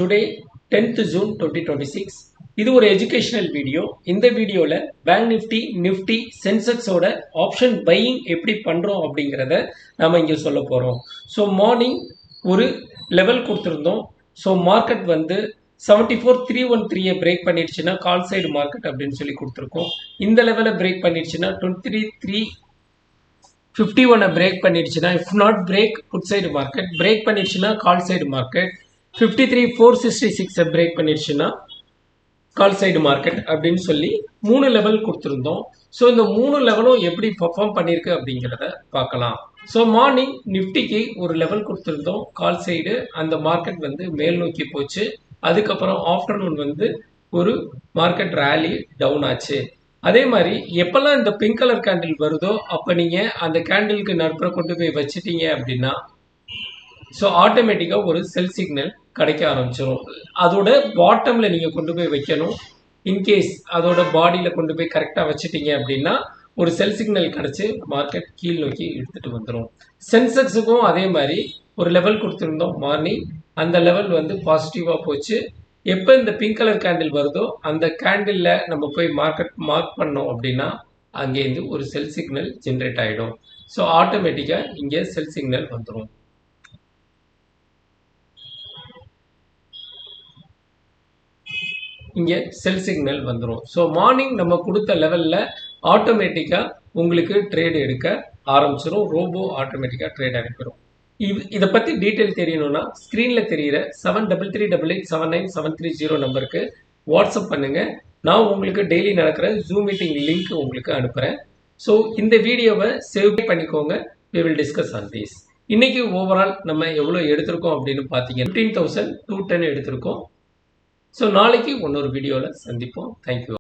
Today 10th June 2026 இது ஒரு educational video. இந்த வீடியோல பேங்க் நிஃப்டி சென்செக்ஸோட ஆப்ஷன் பையிங் எப்படி பண்றோம் அப்படிங்கறத நாம இங்க சொல்ல போறோம். ஸோ மார்னிங் ஒரு லெவல் கொடுத்துருந்தோம். ஸோ மார்க்கெட் வந்து 74,313 பிரேக் பண்ணிடுச்சுன்னா கால் சைடு மார்க்கெட் அப்படின்னு சொல்லி கொடுத்துருக்கோம். இந்த லெவலை பிரேக் பண்ணிடுச்சுன்னா 23,351 பிரேக் பண்ணிடுச்சுன்னா if not break put side market, break பண்ணிடுச்சுன்னா கால் சைடு மார்க்கெட், 53,466 பிரேக் பண்ணிடுச்சுன்னா கால் சைடு மார்க்கெட் அப்படின்னு சொல்லி 3 லெவல் கொடுத்துருந்தோம். ஸோ இந்த 3 லெவலும் எப்படி பர்ஃபார்ம் பண்ணியிருக்கு அப்படிங்கிறத பார்க்கலாம். ஸோ மார்னிங் நிஃப்டிக்கு ஒரு லெவல் கொடுத்துருந்தோம் கால் சைடு, அந்த மார்க்கெட் வந்து மேல் நோக்கி போச்சு. அதுக்கப்புறம் ஆஃப்டர்நூன் வந்து ஒரு மார்க்கெட் ரேலி டவுன் ஆச்சு. அதே மாதிரி எப்பெல்லாம் இந்த பிங்க் கலர் கேண்டில் வருதோ அப்போ நீங்கள் அந்த கேண்டிலுக்கு நடுப்புற கொண்டு போய் வச்சுட்டீங்க அப்படின்னா ஸோ ஆட்டோமேட்டிக்காக ஒரு செல் சிக்னல் கிடைக்க ஆரம்பிச்சிடும். அதோட பாட்டமில் நீங்கள் கொண்டு போய் வைக்கணும். இன்கேஸ் அதோட பாடியில் கொண்டு போய் கரெக்டாக வச்சுட்டீங்க அப்படின்னா ஒரு செல் சிக்னல் கிடச்சி மார்க்கெட் கீழ் நோக்கி எடுத்துகிட்டு வந்துடும். சென்செக்ஸுக்கும் அதே மாதிரி ஒரு லெவல் கொடுத்துருந்தோம் மார்னிங். அந்த லெவல் வந்து பாசிட்டிவாக போச்சு. எப்போ இந்த பிங்க் கலர் கேண்டில் வருதோ அந்த கேண்டிலில் நம்ம போய் மார்க்கெட் மார்க் பண்ணோம் அப்படின்னா அங்கேருந்து ஒரு செல் சிக்னல் ஜென்ரேட் ஆகிடும். ஸோ ஆட்டோமேட்டிக்காக இங்கே செல் சிக்னல் வந்துடும். இங்கே செல் சிக்னல் வந்துடும். ஸோ மார்னிங் நம்ம கொடுத்த லெவலில் ஆட்டோமேட்டிக்காக உங்களுக்கு ட்ரேட் எடுக்க ஆரம்பிச்சிடும். ரோபோ ஆட்டோமேட்டிக்காக ட்ரேட் அனுப்பிடும். இதை பற்றி டீட்டெயில் தெரியணும்னா ஸ்க்ரீனில் தெரிகிற 7388879730 நம்பருக்கு வாட்ஸ்அப் பண்ணுங்கள். நான் உங்களுக்கு டெய்லி நடக்கிற ஜூம் மீட்டிங் லிங்க் உங்களுக்கு அனுப்புகிறேன். ஸோ இந்த வீடியோவை சேவ் பண்ணிக்கோங்க. we will discuss on this. இன்னைக்கு ஓவரால் நம்ம எவ்வளோ எடுத்திருக்கோம் அப்படின்னு பார்த்தீங்கன்னா 15,210 எடுத்திருக்கோம். ஸோ நாளைக்கு இன்னொரு வீடியோவில் சந்திப்போம். தேங்க்யூ.